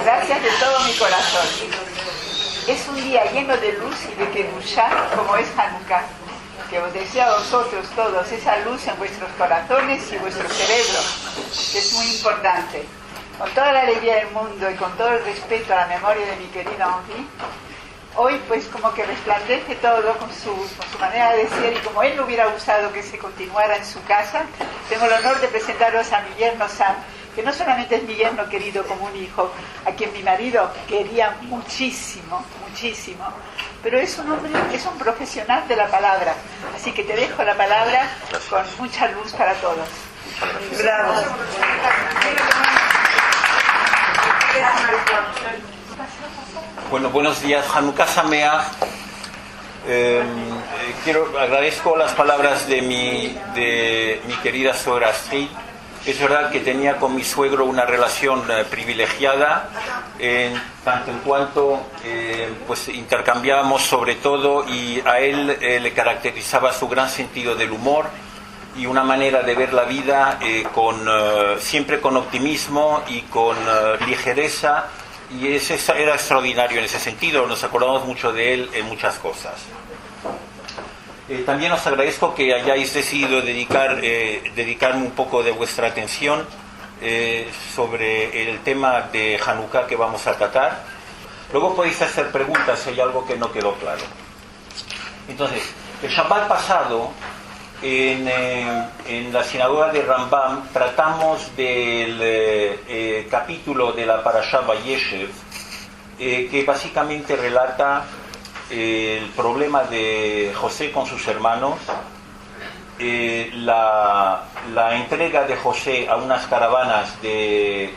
Gracias de todo mi corazón. Es un día lleno de luz y de Kedushá, como es Hanukkah, que os deseo a vosotros todos esa luz en vuestros corazones y vuestro cerebro, que es muy importante. Con toda la alegría del mundo y con todo el respeto a la memoria de mi querido Henri, hoy pues como que resplandece todo con su manera de ser, y como él no hubiera gustado que se continuara en su casa, tengo el honor de presentaros a mi yerno Sam, que no solamente es mi yerno querido como un hijo, a quien mi marido quería muchísimo, muchísimo, pero es un hombre, es un profesional de la palabra, así que te dejo la palabra con mucha luz para todos. Bravo. Bueno, buenos días, Hanukkah Sameach. Agradezco las palabras de mi querida suegra Astrid. Es verdad que tenía con mi suegro una relación privilegiada, tanto en cuanto pues intercambiábamos sobre todo, y a él le caracterizaba su gran sentido del humor y una manera de ver la vida siempre con optimismo y con ligereza, y era extraordinario en ese sentido. Nos acordamos mucho de él en muchas cosas. También os agradezco que hayáis decidido dedicarme un poco de vuestra atención sobre el tema de Hanukkah que vamos a tratar. Luego podéis hacer preguntas si hay algo que no quedó claro. Entonces, el Shabbat pasado, en la sinagoga de Rambam, tratamos del capítulo de la Parashá Vayeshev, que básicamente relata el problema de José con sus hermanos, la entrega de José a unas caravanas de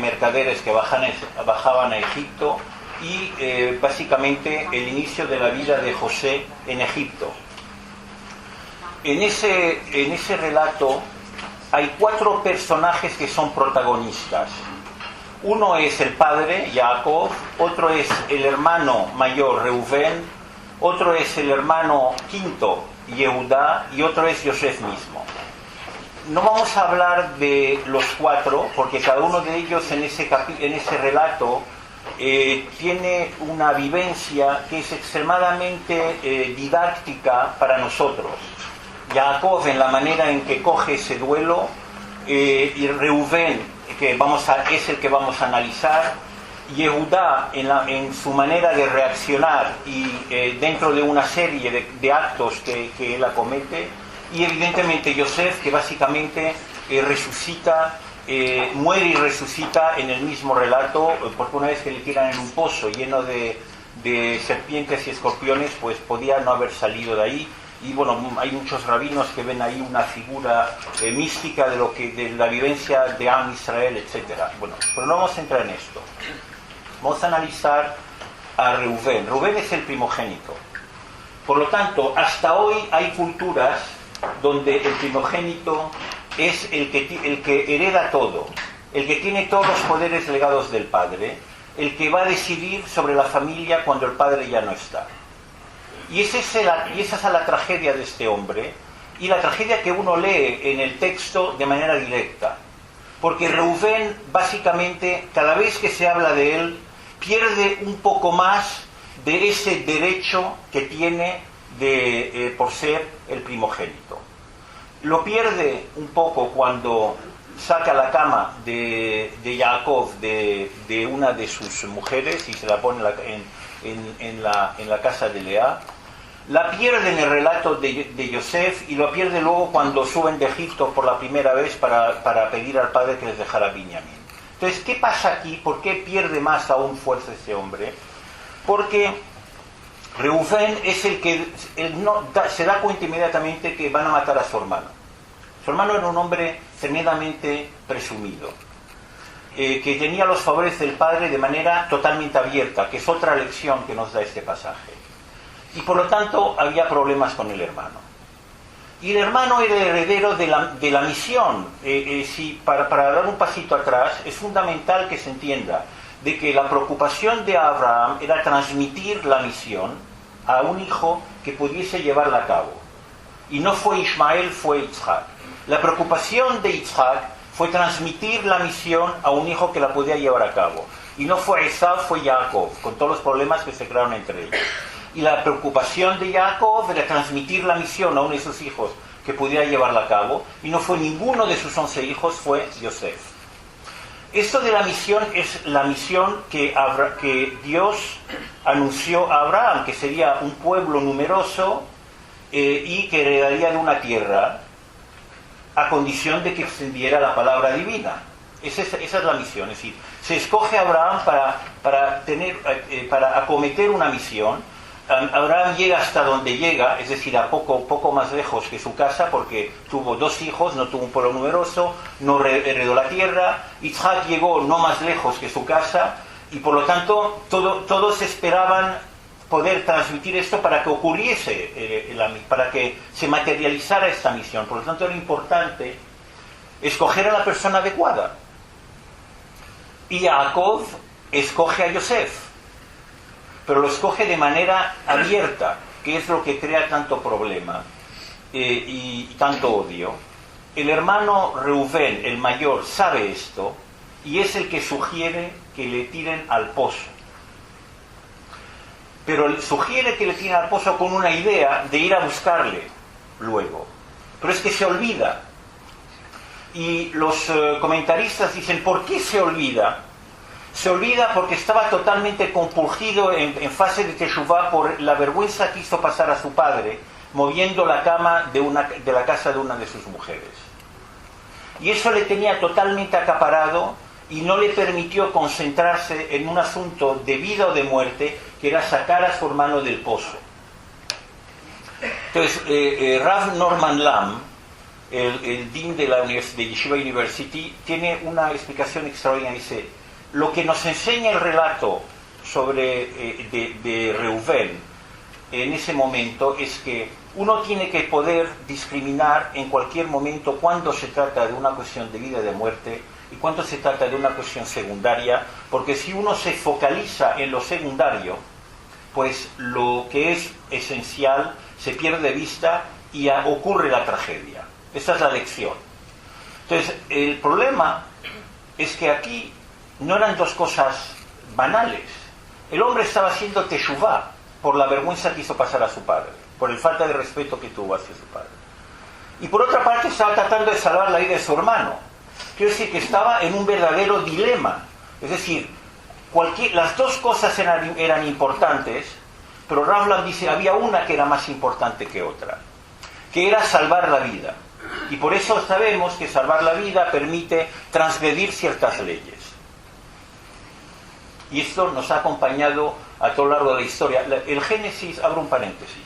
mercaderes que bajaban a Egipto, y básicamente el inicio de la vida de José en Egipto. En ese relato hay 4 personajes que son protagonistas. Uno es el padre, Jacob; otro es el hermano mayor, Reubén; otro es el hermano quinto, Yehudá; y otro es Yosef mismo. No vamos a hablar de los 4, porque cada uno de ellos en ese relato tiene una vivencia que es extremadamente didáctica para nosotros. Jacob en la manera en que coge ese duelo, y Reubén es el que vamos a analizar, Yehudá en su manera de reaccionar y dentro de una serie de actos que él acomete, y evidentemente Yosef, que básicamente muere y resucita en el mismo relato, porque una vez que le tiran en un pozo lleno de serpientes y escorpiones, pues podía no haber salido de ahí. Y bueno, hay muchos rabinos que ven ahí una figura mística de la vivencia de Am Israel, etc. Bueno, pero no vamos a entrar en esto. Vamos a analizar a Reubén. Reubén es el primogénito. Por lo tanto, hasta hoy hay culturas donde el primogénito es el que hereda todo, el que tiene todos los poderes legados del padre, el que va a decidir sobre la familia cuando el padre ya no está. Y esa es la tragedia de este hombre, y la tragedia que uno lee en el texto de manera directa. Porque Reubén, básicamente, cada vez que se habla de él, pierde un poco más de ese derecho que tiene por ser el primogénito. Lo pierde un poco cuando saca la cama de Jacob de una de sus mujeres y se la pone en la casa de Lea. La pierde en el relato de Yosef, y lo pierde luego cuando suben de Egipto por la primera vez para pedir al padre que les dejara Binyamin. Entonces, ¿qué pasa aquí? ¿Por qué pierde más aún fuerza ese hombre? Porque Reubén es el que se da cuenta inmediatamente que van a matar a su hermano. Su hermano era un hombre tremendamente presumido, que tenía los favores del padre de manera totalmente abierta, que es otra lección que nos da este pasaje. Y por lo tanto había problemas con el hermano. Y el hermano era el heredero de la misión. Para dar un pasito atrás, es fundamental que se entienda de que la preocupación de Abraham era transmitir la misión a un hijo que pudiese llevarla a cabo. Y no fue Ismael, fue Yitzhak. La preocupación de Yitzhak fue transmitir la misión a un hijo que la podía llevar a cabo. Y no fue Esaú, fue Jacob, con todos los problemas que se crearon entre ellos. Y la preocupación de Jacob era transmitir la misión a uno de sus hijos que pudiera llevarla a cabo, y no fue ninguno de sus 11 hijos, fue Yosef. Esto de la misión es la misión que Dios anunció a Abraham, que sería un pueblo numeroso y que heredaría de una tierra, a condición de que extendiera la palabra divina. Esa es la misión, es decir, se escoge a Abraham para acometer una misión. Abraham llega hasta donde llega, es decir, a poco más lejos que su casa, porque tuvo 2 hijos, no tuvo un pueblo numeroso, no heredó la tierra. Isaac llegó no más lejos que su casa, y por lo tanto todos esperaban poder transmitir esto para que ocurriese, para que se materializara esta misión. Por lo tanto era importante escoger a la persona adecuada. Y Jacob escoge a Yosef, pero lo escoge de manera abierta, que es lo que crea tanto problema y tanto odio. El hermano Reubén, el mayor, sabe esto y es el que sugiere que le tiren al pozo. Pero sugiere que le tiren al pozo con una idea de ir a buscarle luego. Pero es que se olvida. Y los comentaristas dicen, ¿por qué se olvida? Se olvida porque estaba totalmente compungido en fase de teshuvá por la vergüenza que hizo pasar a su padre moviendo la cama de la casa de una de sus mujeres. Y eso le tenía totalmente acaparado y no le permitió concentrarse en un asunto de vida o de muerte, que era sacar a su hermano del pozo. Entonces, Rav Norman Lamm, el dean de la Yeshiva University, tiene una explicación extraordinaria. Dice, lo que nos enseña el relato de Reubén en ese momento es que uno tiene que poder discriminar en cualquier momento cuando se trata de una cuestión de vida y de muerte y cuando se trata de una cuestión secundaria, porque si uno se focaliza en lo secundario, pues lo que es esencial se pierde de vista y ocurre la tragedia. Esa es la lección. Entonces, el problema es que aquí no eran 2 cosas banales. El hombre estaba haciendo teshuvá por la vergüenza que hizo pasar a su padre, por el falta de respeto que tuvo hacia su padre. Y por otra parte estaba tratando de salvar la vida de su hermano. Quiero decir que estaba en un verdadero dilema. Es decir, las 2 cosas eran importantes, pero Rav Lamm dice había una que era más importante que otra, que era salvar la vida. Y por eso sabemos que salvar la vida permite transgredir ciertas leyes. Y esto nos ha acompañado a todo lo largo de la historia. El Génesis, abro un paréntesis,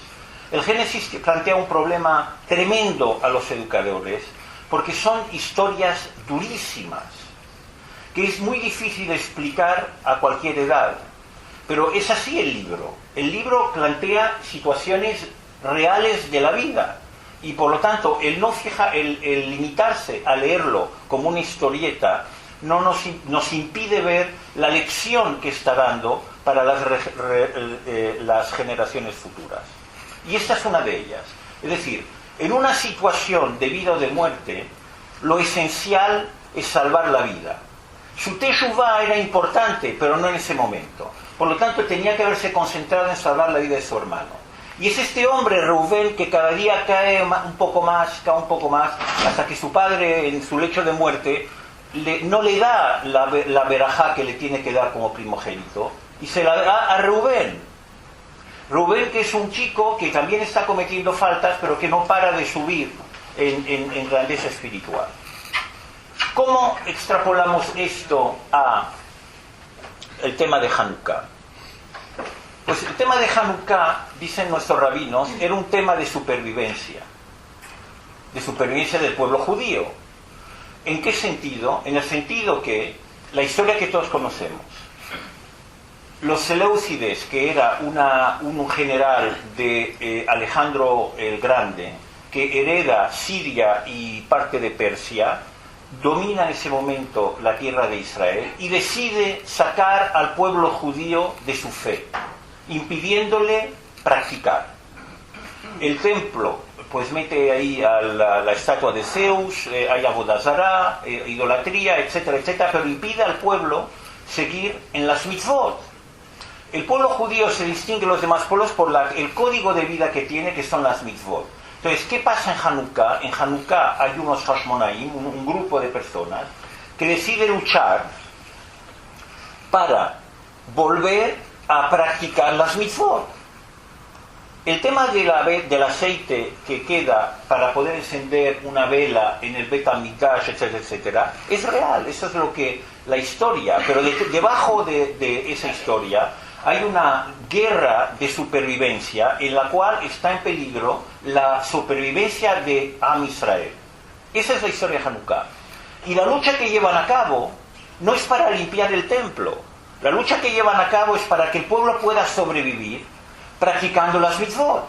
el Génesis plantea un problema tremendo a los educadores, porque son historias durísimas, que es muy difícil de explicar a cualquier edad. Pero es así el libro. El libro plantea situaciones reales de la vida. Y por lo tanto, el limitarse a leerlo como una historieta no nos impide ver la lección que está dando para las generaciones futuras. Y esta es una de ellas. Es decir, en una situación de vida o de muerte, lo esencial es salvar la vida. Su teshuvá era importante, pero no en ese momento. Por lo tanto, tenía que haberse concentrado en salvar la vida de su hermano. Y es este hombre, Reubén, que cada día cae un poco más, hasta que su padre, en su lecho de muerte, no le da la verajá que le tiene que dar como primogénito, y se la da a Reubén. Reubén, que es un chico que también está cometiendo faltas, pero que no para de subir en grandeza espiritual. ¿Cómo extrapolamos esto a el tema de Hanukkah? Pues el tema de Hanukkah, dicen nuestros rabinos, era un tema de supervivencia del pueblo judío. ¿En qué sentido? En el sentido que la historia que todos conocemos, los Seleucides, que era un general de Alejandro el Grande, que hereda Siria y parte de Persia, domina en ese momento la tierra de Israel y decide sacar al pueblo judío de su fe, impidiéndole practicar. El templo pues mete ahí a la estatua de Zeus, hay Abodazará, idolatría, etcétera, etcétera, pero impide al pueblo seguir en las mitzvot. El pueblo judío se distingue de los demás pueblos por el código de vida que tiene, que son las mitzvot. Entonces, ¿qué pasa en Hanukkah? En Hanukkah hay unos Hashmonaim, un grupo de personas, que decide luchar para volver a practicar las mitzvot. El tema del aceite que queda para poder encender una vela en el Bet HaMikdash, etcétera, etcétera, es real. Eso es lo que la historia, pero debajo de esa historia hay una guerra de supervivencia en la cual está en peligro la supervivencia de Am Israel. Esa es la historia de Hanukkah. Y la lucha que llevan a cabo no es para limpiar el templo. La lucha que llevan a cabo es para que el pueblo pueda sobrevivir practicando las mitzvot.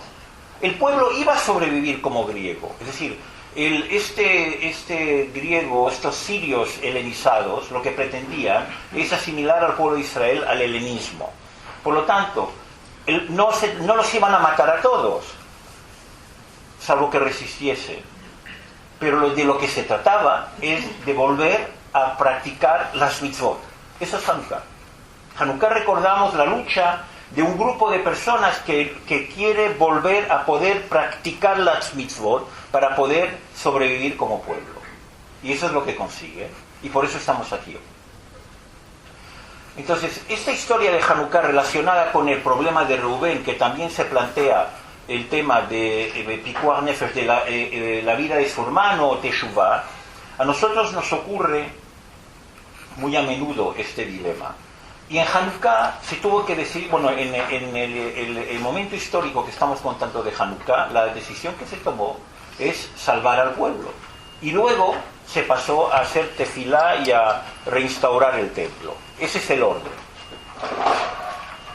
El pueblo iba a sobrevivir como griego. Es decir, este griego, estos sirios helenizados, lo que pretendían es asimilar al pueblo de Israel al helenismo. Por lo tanto, no los iban a matar a todos, salvo que resistiesen. Pero de lo que se trataba es de volver a practicar las mitzvot. Eso es Hanukkah. Hanukkah recordamos la lucha de un grupo de personas que quiere volver a poder practicar las mitzvot para poder sobrevivir como pueblo. Y eso es lo que consigue. Y por eso estamos aquí hoy. Entonces, esta historia de Hanukkah relacionada con el problema de Reubén, que también se plantea el tema de Pikuach Nefesh, de la vida de su hermano, Teshuvah, a nosotros nos ocurre muy a menudo este dilema. Y en Hanukkah se tuvo que decidir, bueno, en el momento histórico que estamos contando de Hanukkah, la decisión que se tomó es salvar al pueblo. Y luego se pasó a hacer tefilá y a reinstaurar el templo. Ese es el orden.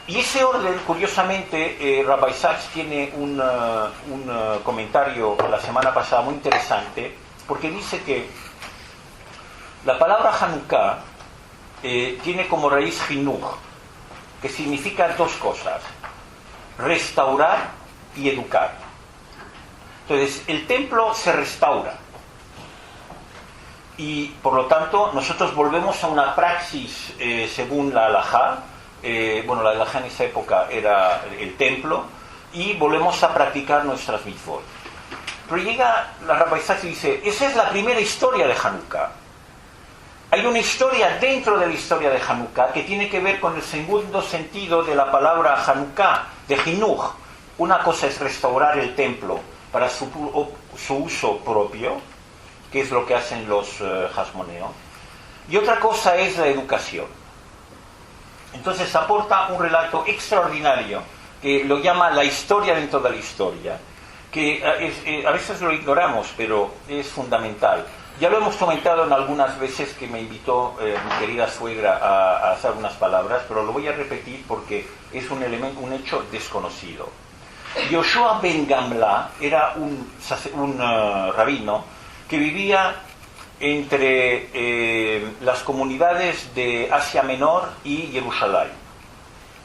Y ese orden, curiosamente, Rabbi Sachs tiene un comentario la semana pasada muy interesante, porque dice que la palabra Hanukkah tiene como raíz Hinuch, que significa dos cosas: restaurar y educar. Entonces, el templo se restaura. Y por lo tanto nosotros volvemos a una praxis según la halajá. La halajá en esa época era el templo, y volvemos a practicar nuestras mitzvot. Pero llega la Rabbi Sachs y dice: esa es la primera historia de Hanukkah. Hay una historia dentro de la historia de Hanukkah que tiene que ver con el segundo sentido de la palabra Hanukkah, de Hinuch. Una cosa es restaurar el templo para su uso propio, que es lo que hacen los Hashmoneos, y otra cosa es la educación. Entonces aporta un relato extraordinario que lo llama la historia dentro de la historia, que a veces lo ignoramos, pero es fundamental. Ya lo hemos comentado en algunas veces que me invitó mi querida suegra a hacer unas palabras, pero lo voy a repetir porque es un hecho desconocido. Yoshua ben Gamla era un rabino que vivía entre las comunidades de Asia Menor y Jerusalén.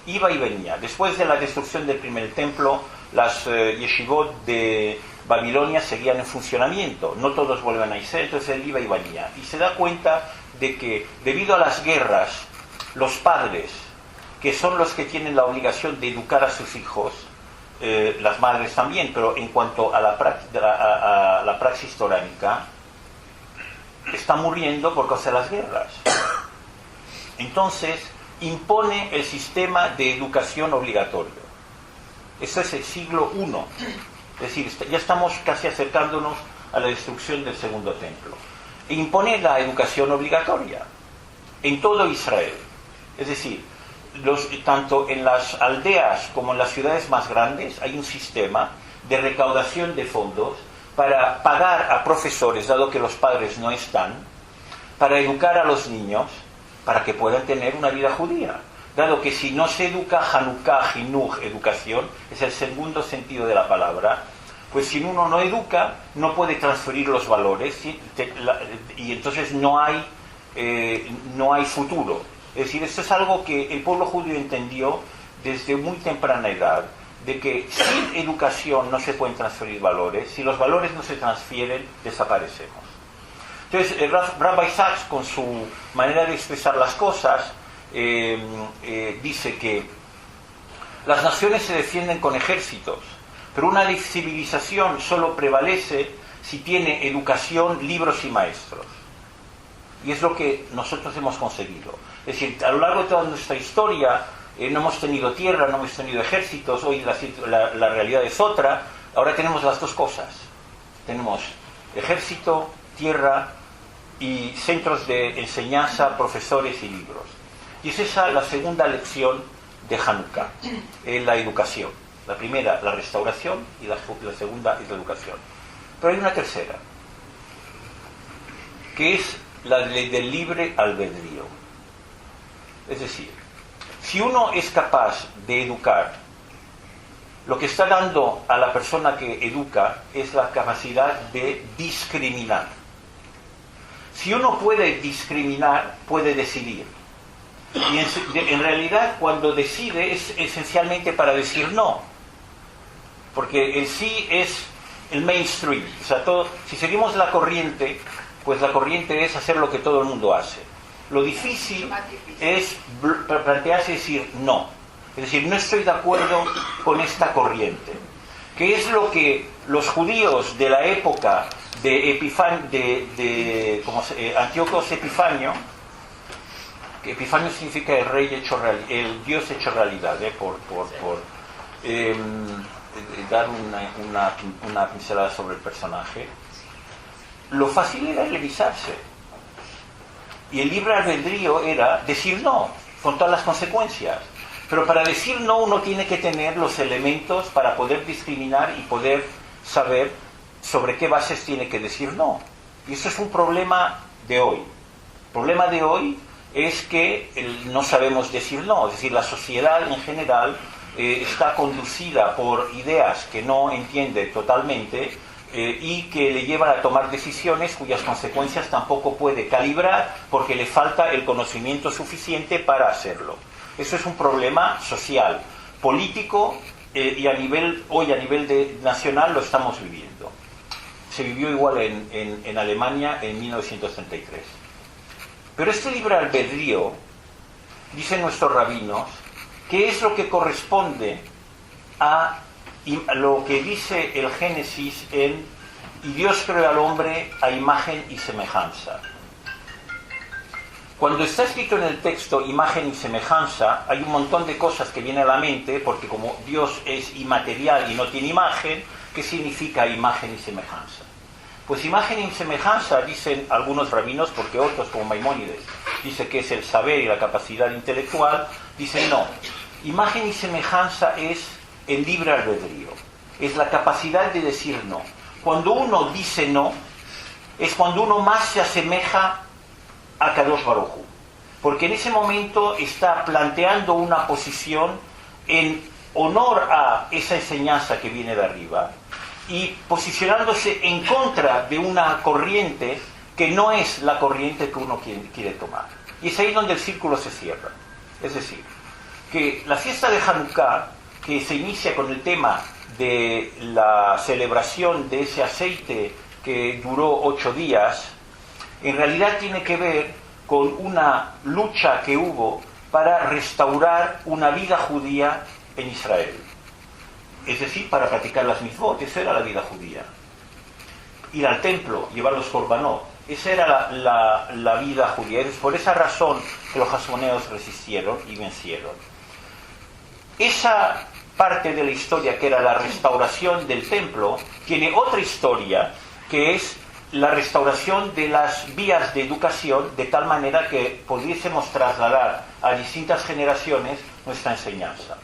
Iba y venía. Después de la destrucción del primer templo, las yeshivot de Babilonia seguían en funcionamiento. No todos vuelven a Israel, entonces él iba y venía. Y se da cuenta de que, debido a las guerras, los padres, que son los que tienen la obligación de educar a sus hijos, las madres también, pero en cuanto a la praxis toránica, está muriendo por causa de las guerras. Entonces impone el sistema de educación obligatorio. Eso es el siglo I. Es decir, ya estamos casi acercándonos a la destrucción del segundo templo. E impone la educación obligatoria en todo Israel. Es decir, tanto en las aldeas como en las ciudades más grandes hay un sistema de recaudación de fondos para pagar a profesores, dado que los padres no están, para educar a los niños, para que puedan tener una vida judía. Dado que si no se educa, Hanukkah, Hinuch, educación, es el segundo sentido de la palabra, pues si uno no educa, no puede transferir los valores, ¿sí? Y entonces no hay futuro. Es decir, esto es algo que el pueblo judío entendió desde muy temprana edad, de que sin educación no se pueden transferir valores, si los valores no se transfieren, desaparecemos. Entonces, Rabbi Sachs, con su manera de expresar las cosas, dice que las naciones se defienden con ejércitos, pero una civilización solo prevalece si tiene educación, libros y maestros. Y es lo que nosotros hemos conseguido. Es decir, a lo largo de toda nuestra historia no hemos tenido tierra, no hemos tenido ejércitos, hoy la realidad es otra. Ahora tenemos las dos cosas. Tenemos ejército, tierra y centros de enseñanza, profesores y libros. Y es esa la segunda lección de Hanukkah, la educación. La primera, la restauración, y la segunda es la educación. Pero hay una tercera, que es la ley del libre albedrío. Es decir, si uno es capaz de educar, lo que está dando a la persona que educa es la capacidad de discriminar. Si uno puede discriminar, puede decidir. Y en realidad, cuando decide, es esencialmente para decir no. Porque el sí es el mainstream. O sea, si seguimos la corriente, pues la corriente es hacer lo que todo el mundo hace. Lo difícil es plantearse y decir no. Es decir, no estoy de acuerdo con esta corriente. Que es lo que los judíos de la época de Antíoco Epifanio, que Epifanio significa el rey hecho el Dios hecho realidad, por dar una pincelada sobre el personaje. Lo fácil era revisarse. Y el libre albedrío era decir no, con todas las consecuencias. Pero para decir no uno tiene que tener los elementos para poder discriminar y poder saber sobre qué bases tiene que decir no. Y eso es un problema de hoy. El problema de hoy es que no sabemos decir no. Es decir, la sociedad en general está conducida por ideas que no entiende totalmente y que le llevan a tomar decisiones cuyas consecuencias tampoco puede calibrar porque le falta el conocimiento suficiente para hacerlo. Eso es un problema social, político y hoy a nivel nacional lo estamos viviendo. Se vivió igual en Alemania en 1933. Pero este libre albedrío, dicen nuestros rabinos, que es lo que corresponde a lo que dice el Génesis y Dios creó al hombre a imagen y semejanza. Cuando está escrito en el texto imagen y semejanza, hay un montón de cosas que vienen a la mente, porque como Dios es inmaterial y no tiene imagen, ¿qué significa imagen y semejanza? Pues imagen y semejanza, dicen algunos rabinos, porque otros, como Maimónides, dice que es el saber y la capacidad intelectual, dicen no. Imagen y semejanza es el libre albedrío, es la capacidad de decir no. Cuando uno dice no, es cuando uno más se asemeja a Kadosh Baruj Hu, porque en ese momento está planteando una posición en honor a esa enseñanza que viene de arriba y posicionándose en contra de una corriente que no es la corriente que uno quiere tomar. Y es ahí donde el círculo se cierra. Es decir, que la fiesta de Hanukkah, que se inicia con el tema de la celebración de ese aceite que duró 8 días, en realidad tiene que ver con una lucha que hubo para restaurar una vida judía en Israel. Es decir, para practicar las mitzvot, esa era la vida judía. Ir al templo, llevar los korbanot, esa era la vida judía. Es por esa razón que los hasmoneos resistieron y vencieron. Esa parte de la historia que era la restauración del templo tiene otra historia que es la restauración de las vías de educación de tal manera que pudiésemos trasladar a distintas generaciones nuestra enseñanza,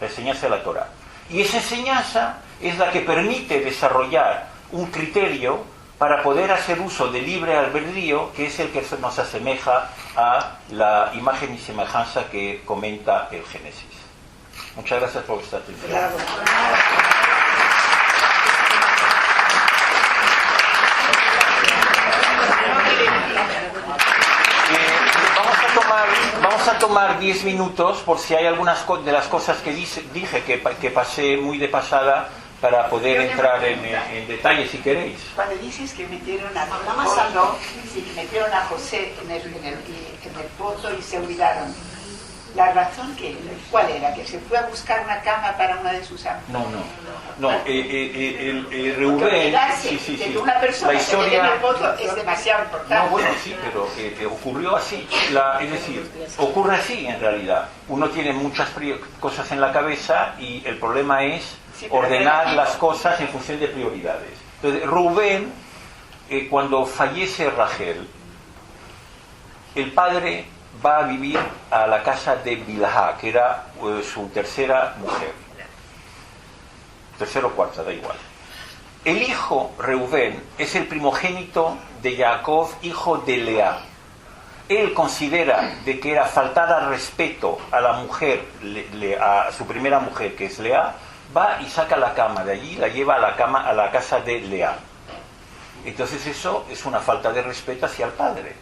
la enseñanza de la Torá. Y esa enseñanza es la que permite desarrollar un criterio para poder hacer uso del libre albedrío, que es el que nos asemeja a la imagen y semejanza que comenta el Génesis. Muchas gracias por vuestra atención. Vamos a tomar 10 minutos por si hay algunas de las cosas que dije que pasé muy de pasada para poder entrar en detalle si queréis. Cuando dices que metieron a José, y que metieron a José en el pozo y se olvidaron, ¿la razón cuál era? ¿Que se fue a buscar una cama para una de sus amigas? No. Reubén, que una persona la historia, que en el pozo es demasiado importante. No, bueno, sí, pero ocurrió así. Es decir, ocurre así en realidad. Uno tiene muchas cosas en la cabeza y el problema es ordenar las cosas en función de prioridades. Entonces, Reubén, cuando fallece Rachel, el padre va a vivir a la casa de Bilhá, que era su tercera mujer. Tercera o cuarta, da igual. El hijo, Reubén, es el primogénito de Jacob, hijo de Lea. Él considera de que era faltar al respeto a la mujer, a su primera mujer, que es Lea, va y saca la cama de allí, la lleva a la casa de Lea. Entonces eso es una falta de respeto hacia el padre.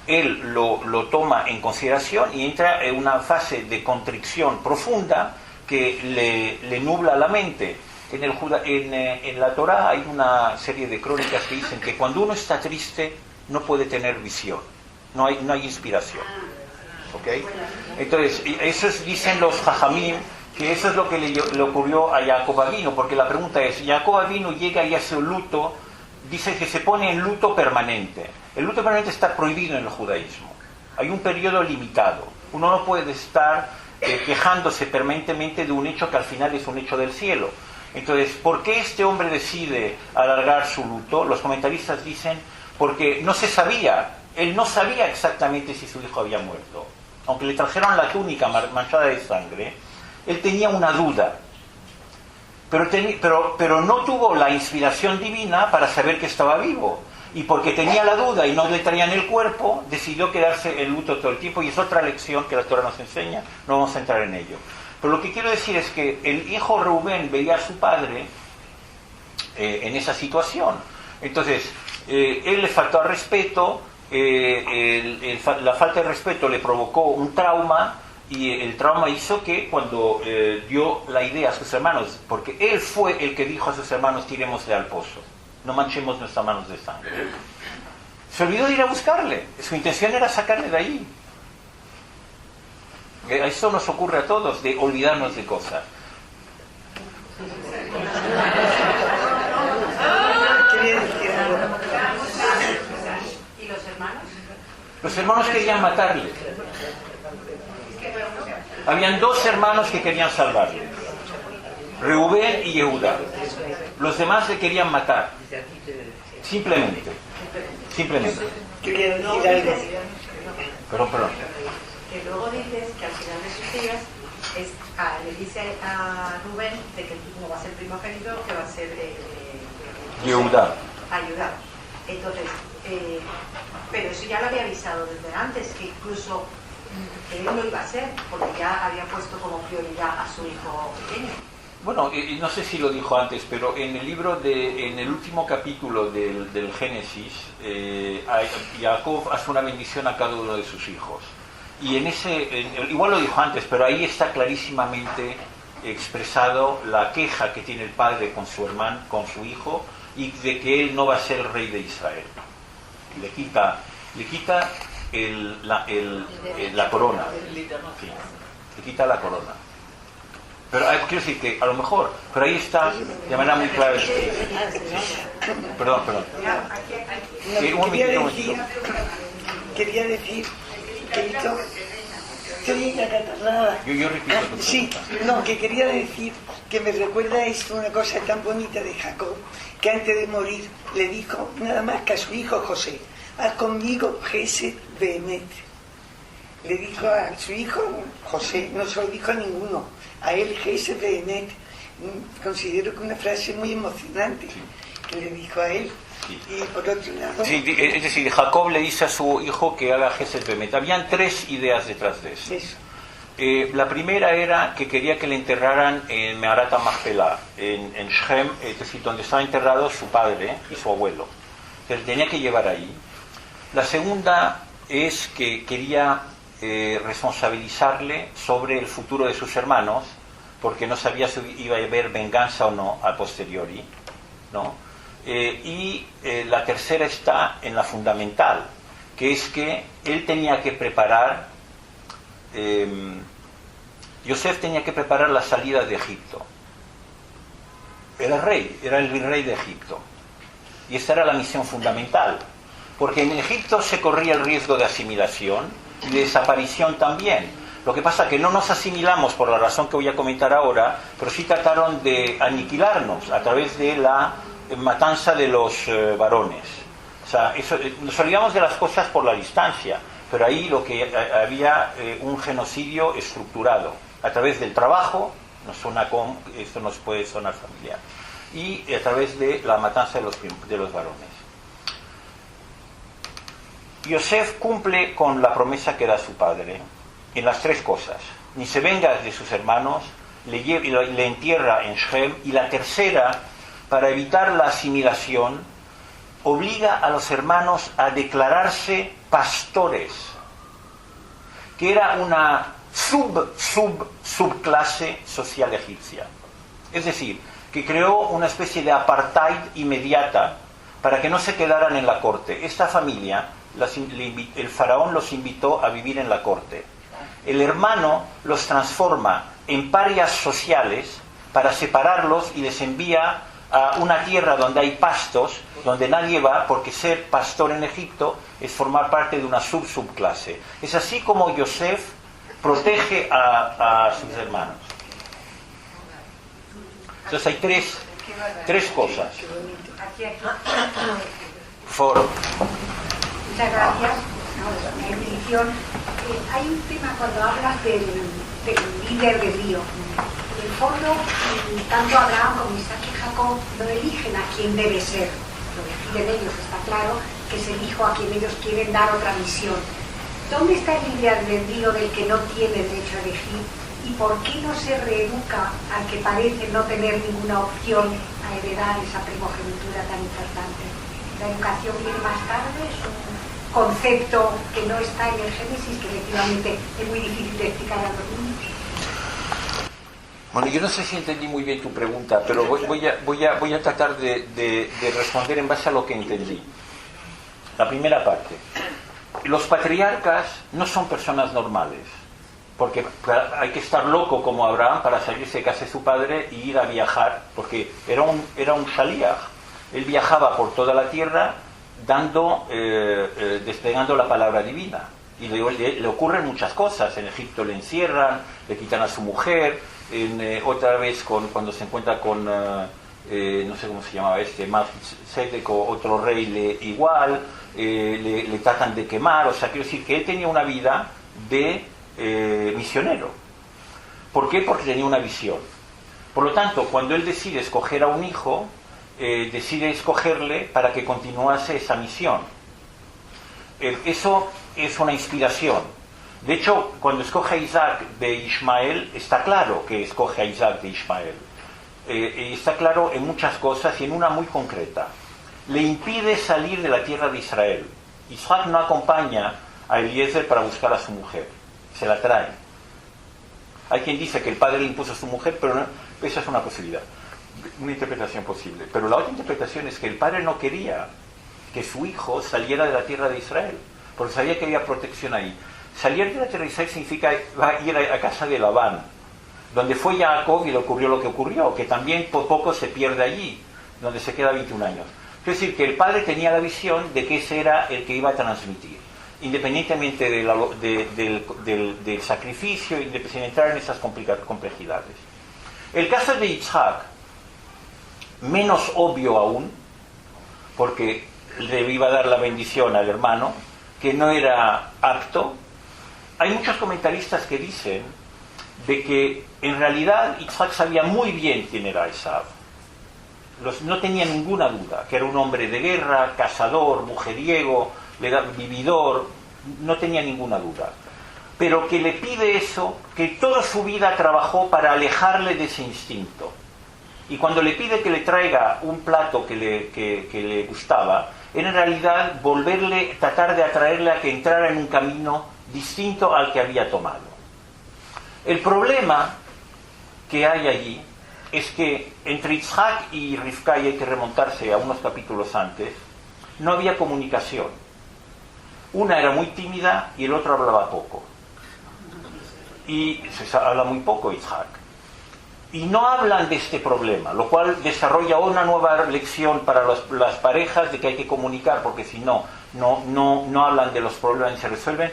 Él lo toma en consideración y entra en una fase de contrición profunda que le nubla la mente. En la Torá hay una serie de crónicas que dicen que cuando uno está triste no puede tener visión, no hay inspiración. ¿Okay? Entonces, dicen los Jajamim, que eso es lo que le ocurrió a Jacob Avinu, porque la pregunta es, Jacob Avinu llega y hace un luto, dice que se pone en luto permanente. El luto permanente está prohibido en el judaísmo. Hay un periodo limitado. Uno no puede estar quejándose permanentemente de un hecho que al final es un hecho del cielo. Entonces, ¿por qué este hombre decide alargar su luto? Los comentaristas dicen, porque no se sabía, él no sabía exactamente si su hijo había muerto. Aunque le trajeron la túnica manchada de sangre, él tenía una duda. Pero no tuvo la inspiración divina para saber que estaba vivo. Y porque tenía la duda y no le traían el cuerpo, decidió quedarse en luto todo el tiempo. Y es otra lección que la Torá nos enseña, no vamos a entrar en ello. Pero lo que quiero decir es que el hijo Reubén veía a su padre en esa situación. Entonces, él le faltó al respeto, la falta de respeto le provocó un trauma, y el trauma hizo que cuando dio la idea a sus hermanos, porque él fue el que dijo a sus hermanos, tirémosle al pozo, no manchemos nuestras manos de sangre. Se olvidó de ir a buscarle, su intención era sacarle de ahí. Eso nos ocurre a todos, de olvidarnos de cosas. ¿Y los hermanos? Los hermanos querían matarle. Habían dos hermanos que querían salvarle, Reubén y Yehudá. Los demás le querían matar. Simplemente. Perdón. Que luego dices que al final de sus días le dice a Rubén de que no va a ser primogénito, que va a ser Yehudá. Ayudar. Entonces, pero eso ya lo había avisado desde antes, que incluso que él no iba a ser, porque ya había puesto como prioridad a su hijo pequeño. Bueno, no sé si lo dijo antes, pero en el libro en el último capítulo del Génesis, Jacob hace una bendición a cada uno de sus hijos. Y igual lo dijo antes, pero ahí está clarísimamente expresado la queja que tiene el padre con su hermano, con su hijo, y de que él no va a ser el rey de Israel. Le quita la corona. Sí, le quita la corona. Pero quiero decir que a lo mejor, pero ahí está de manera muy clara. Sí. Perdón. Quería decir que estoy acatarrada. Yo repito. Sí, no, que quería decir que me recuerda esto una cosa tan bonita de Jacob, que antes de morir le dijo nada más que a su hijo José: haz conmigo Gesed Behemet. Le dijo a su hijo José, no se lo dijo a ninguno, a él Gesed Behemet. Considero que una frase muy emocionante que le dijo a él. Y por otro lado... Sí, es decir, Jacob le dice a su hijo que haga Gesed Behemet. Habían tres ideas detrás de eso. La primera era que quería que le enterraran en Meharat HaMachpelah, en Shem, es decir, donde estaba enterrado su padre y su abuelo. Se le tenía que llevar ahí. La segunda es que quería responsabilizarle sobre el futuro de sus hermanos, porque no sabía si iba a haber venganza o no a posteriori, ¿no? La tercera está en la fundamental, que es que él tenía que preparar, Yosef tenía que preparar la salida de Egipto. Era rey, era el virrey de Egipto. Y esa era la misión fundamental, porque en Egipto se corría el riesgo de asimilación y de desaparición también. Lo que pasa es que no nos asimilamos por la razón que voy a comentar ahora, pero sí trataron de aniquilarnos a través de la matanza de los varones. O sea, nos olvidamos de las cosas por la distancia, pero ahí lo que había un genocidio estructurado a través del trabajo, esto nos puede sonar familiar, y a través de la matanza de los varones. Yosef cumple con la promesa que da su padre en las tres cosas: ni se venga de sus hermanos, le entierra en Shem, y la tercera, para evitar la asimilación, obliga a los hermanos a declararse pastores, que era una subclase social egipcia. Es decir, que creó una especie de apartheid inmediata para que no se quedaran en la corte. Esta familia, el faraón los invitó a vivir en la corte. El hermano los transforma en parias sociales para separarlos y les envía a una tierra donde hay pastos, donde nadie va, porque ser pastor en Egipto es formar parte de una subclase. Es así como Yosef protege a sus hermanos. Entonces hay tres cosas. Foro. Muchas gracias. En mi edición, hay un tema cuando hablas del líder del río. En el fondo, tanto Abraham como Isaac y Jacob no eligen a quién debe ser. Lo deciden ellos, está claro, que es el hijo a quien ellos quieren dar otra misión. ¿Dónde está el libre albedrío del que no tiene derecho a elegir? ¿Y por qué no se reeduca al que parece no tener ninguna opción a heredar esa primogenitura tan importante? ¿La educación viene más tarde? ¿Es un concepto que no está en el Génesis, que efectivamente es muy difícil de explicar a los niños? Bueno, yo no sé si entendí muy bien tu pregunta, pero voy a tratar de responder en base a lo que entendí. La primera parte. Los patriarcas no son personas normales, porque hay que estar loco como Abraham para salirse de casa de su padre y ir a viajar, porque era un shaliach. Él viajaba por toda la tierra desplegando la palabra divina. Y le ocurren muchas cosas. En Egipto le encierran, le quitan a su mujer, otra vez cuando se encuentra con, no sé cómo se llamaba Melquisedec, otro rey igual, le tratan de quemar. O sea, quiero decir que él tenía una vida de misionero. ¿Por qué? Porque tenía una visión. Por lo tanto, cuando él decide escoger a un hijo, decide escogerle para que continuase esa misión. Eso es una inspiración. De hecho, cuando escoge a Isaac de Ismael, está claro que escoge a Isaac de Ismael. Está claro en muchas cosas y en una muy concreta. Le impide salir de la tierra de Israel. Isaac no acompaña a Eliezer para buscar a su mujer, se la trae. Hay quien dice que el padre le impuso a su mujer, pero no, esa es una posibilidad, una interpretación posible. Pero la otra interpretación es que el padre no quería que su hijo saliera de la tierra de Israel, porque sabía que había protección ahí. Salir de la tierra de Israel significa ir a casa de Labán, donde fue Jacob y le ocurrió lo que ocurrió, que también por poco se pierde allí, donde se queda 21 años. Es decir, que el padre tenía la visión de que ese era el que iba a transmitir, independientemente del sacrificio, sin entrar en esas complejidades. El caso de Isaac, menos obvio aún, porque le iba a dar la bendición al hermano, que no era apto. Hay muchos comentaristas que dicen de que en realidad Isaac sabía muy bien quién era Esaú. No tenía ninguna duda, que era un hombre de guerra, cazador, mujeriego, vividor, no tenía ninguna duda. Pero que le pide eso, que toda su vida trabajó para alejarle de ese instinto. Y cuando le pide que le traiga un plato que le gustaba, era en realidad tratar de atraerle a que entrara en un camino distinto al que había tomado. El problema que hay allí es que entre Isaac y Rivka, y hay que remontarse a unos capítulos antes, no había comunicación. Una era muy tímida y el otro hablaba poco. Y se habla muy poco Isaac. Y no hablan de este problema, lo cual desarrolla una nueva lección para las parejas de que hay que comunicar, porque si no hablan de los problemas y se resuelven.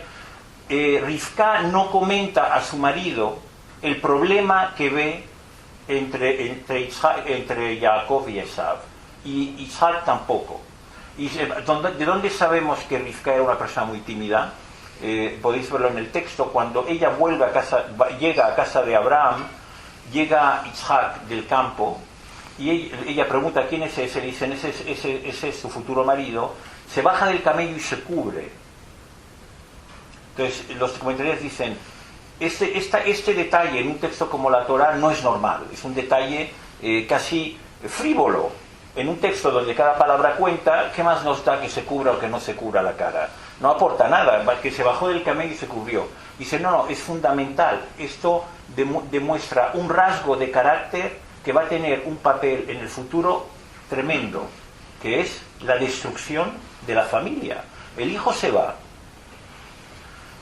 Rivka no comenta a su marido el problema que ve entre Jacob y Esav, y Isaac tampoco. ¿Y de dónde sabemos que Rivka era una persona muy tímida? Podéis verlo en el texto. Cuando ella llega a casa de Abraham, llega Isaac del campo y ella pregunta quién es ese, le dicen ese es su futuro marido, se baja del camello y se cubre. Entonces los comentarios dicen, este detalle en un texto como la Torá no es normal, es un detalle casi frívolo. En un texto donde cada palabra cuenta, ¿qué más nos da que se cubra o que no se cubra la cara? No aporta nada, que se bajó del camello y se cubrió. Dice, no, es fundamental. Esto demuestra un rasgo de carácter que va a tener un papel en el futuro tremendo, que es la destrucción de la familia. El hijo se va,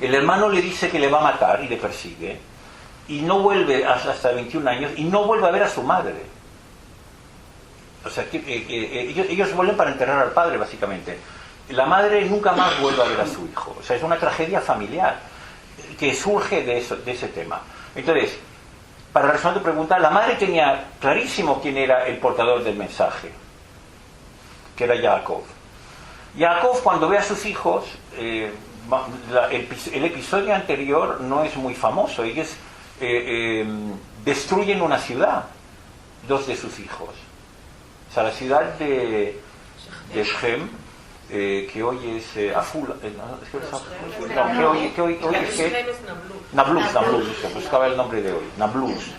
el hermano le dice que le va a matar y le persigue, y no vuelve hasta 21 años, y no vuelve a ver a su madre. O sea, ellos vuelven para enterrar al padre, básicamente. La madre nunca más vuelve a ver a su hijo. O sea, es una tragedia familiar que surge de ese tema. Entonces, para responder tu pregunta, la madre tenía clarísimo quién era el portador del mensaje, que era Jacob. Jacob, cuando ve a sus hijos, el episodio anterior no es muy famoso. Ellos destruyen una ciudad, 2 de sus hijos. O sea, la ciudad de Shem, que hoy es Afula, que hoy es Nablus, buscaba el nombre de hoy, Nablus.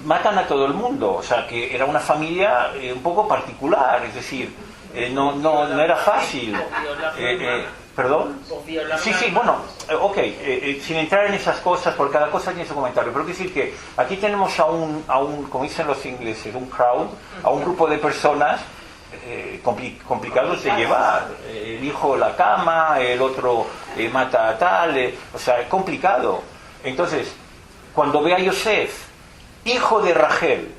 Matan a todo el mundo, o sea, que era una familia un poco particular, es decir, no era fácil. ¿Perdón? Sí, bueno, ok, sin entrar en esas cosas, porque cada cosa tiene su comentario, pero quiero decir que aquí tenemos a un, como dicen los ingleses, un crowd, a un grupo de personas complicados de llevar. El hijo la cama, el otro mata a tal, o sea, es complicado. Entonces, cuando ve a Yosef, hijo de Rachel,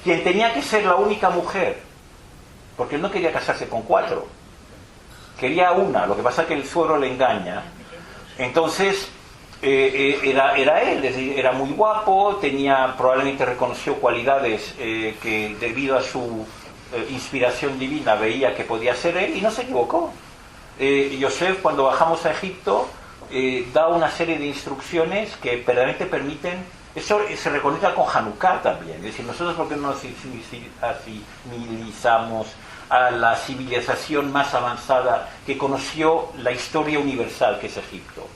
quien tenía que ser la única mujer, porque él no quería casarse con 4, quería una, lo que pasa es que el suegro le engaña. Entonces era él, es decir, era muy guapo, probablemente reconoció cualidades que debido a su inspiración divina veía que podía ser él, y no se equivocó. Yosef, cuando bajamos a Egipto, da una serie de instrucciones que verdaderamente permiten. Eso se reconecta con Hanukkah también, es decir, nosotros porque no nos asimilizamos a la civilización más avanzada que conoció la historia universal, que es Egipto.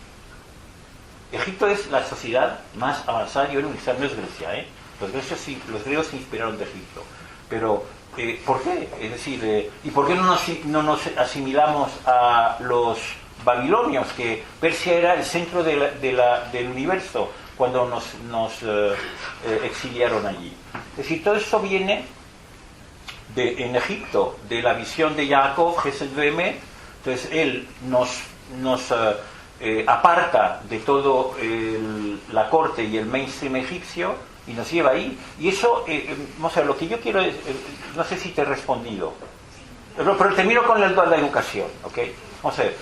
Egipto es la sociedad más avanzada y universal, no es Grecia, los griegos se inspiraron de Egipto. Pero, ¿por qué? Es decir, ¿y por qué no nos asimilamos a los babilonios, que Persia era el centro del universo cuando nos exiliaron allí? Es decir, todo esto viene en Egipto, de la visión de Jacob, Gesed Behemet. Entonces él nos aparta de todo la corte y el mainstream egipcio y nos lleva ahí. Y eso, vamos a ver, lo que yo quiero es, no sé si te he respondido, pero termino con la educación, ¿ok? Vamos a ver,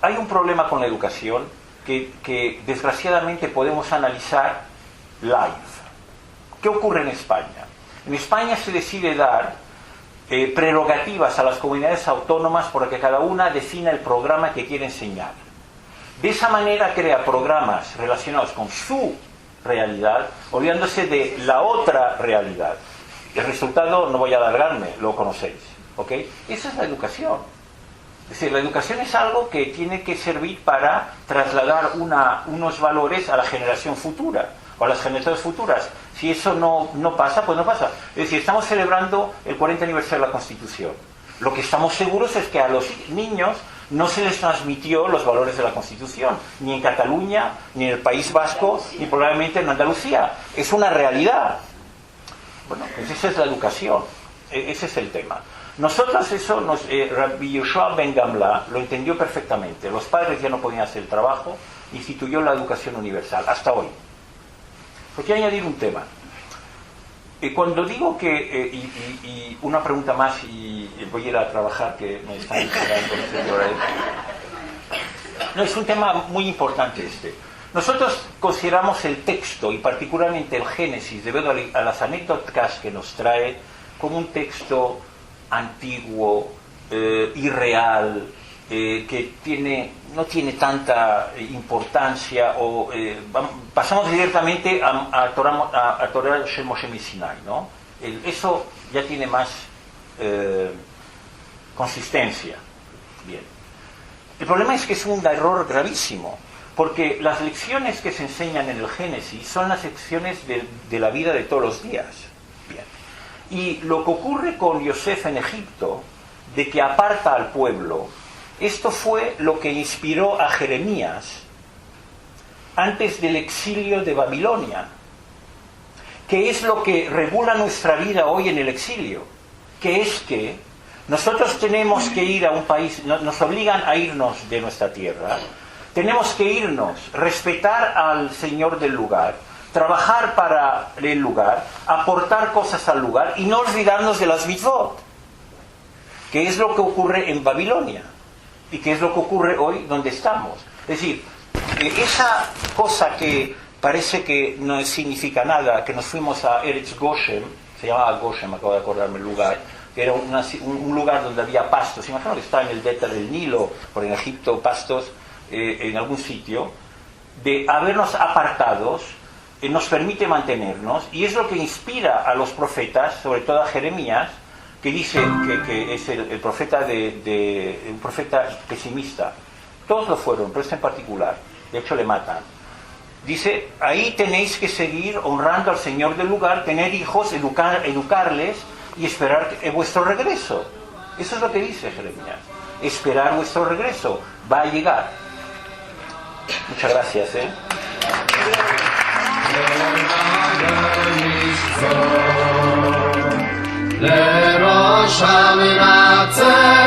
hay un problema con la educación que desgraciadamente podemos analizar live. ¿Qué ocurre en España? En España se decide dar prerrogativas a las comunidades autónomas para que cada una defina el programa que quiere enseñar. De esa manera crea programas relacionados con su realidad, olvidándose de la otra realidad. El resultado, no voy a alargarme, lo conocéis, ¿ok? Esa es la educación. Es decir, la educación es algo que tiene que servir para trasladar unos valores a la generación futura, o a las generaciones futuras. Si eso no pasa, pues no pasa. Es decir, estamos celebrando el 40 aniversario de la Constitución. Lo que estamos seguros es que a los niños no se les transmitió los valores de la Constitución, ni en Cataluña, ni en el País Vasco, ni probablemente en Andalucía. Es una realidad. Bueno, pues esa es la educación, ese es el tema. Nosotros eso, Rabbi Yoshua Ben Gamla lo entendió perfectamente. Los padres ya no podían hacer el trabajo, instituyó la educación universal, hasta hoy. Pues quiero añadir un tema. Cuando digo que, y una pregunta más y voy a ir a trabajar, que me están esperando. No, es un tema muy importante este. Nosotros consideramos el texto, y particularmente el Génesis, debido a las anécdotas que nos trae, como un texto antiguo, irreal, que no tiene tanta importancia, o pasamos directamente a Torah Shel Moshe Sinai, ¿no? Eso ya tiene más consistencia. Bien. El problema es que es un error gravísimo, porque las lecciones que se enseñan en el Génesis son las lecciones de la vida de todos los días. Bien. Y lo que ocurre con Yosef en Egipto, de que aparta al pueblo, esto fue lo que inspiró a Jeremías antes del exilio de Babilonia, que es lo que regula nuestra vida hoy en el exilio, que es que nosotros tenemos que ir a un país, nos obligan a irnos de nuestra tierra, tenemos que irnos, respetar al señor del lugar, trabajar para el lugar, aportar cosas al lugar y no olvidarnos de las mitzvot, que es lo que ocurre en Babilonia y que es lo que ocurre hoy donde estamos. Es decir, esa cosa que parece que no significa nada, que nos fuimos a Eretz Goshen, se llamaba Goshen, me acabo de acordarme el lugar, que era un lugar donde había pastos, imagino que está en el delta del Nilo, por en Egipto, pastos en algún sitio, de habernos apartados, nos permite mantenernos, y es lo que inspira a los profetas, sobre todo a Jeremías, que dice que es el profeta un profeta pesimista. Todos lo fueron, pero este en particular, de hecho le matan. Dice, ahí tenéis que seguir honrando al Señor del lugar, tener hijos, educarles y esperar vuestro regreso. Eso es lo que dice Jeremías. Esperar vuestro regreso. Va a llegar. Muchas gracias. לראש המנצח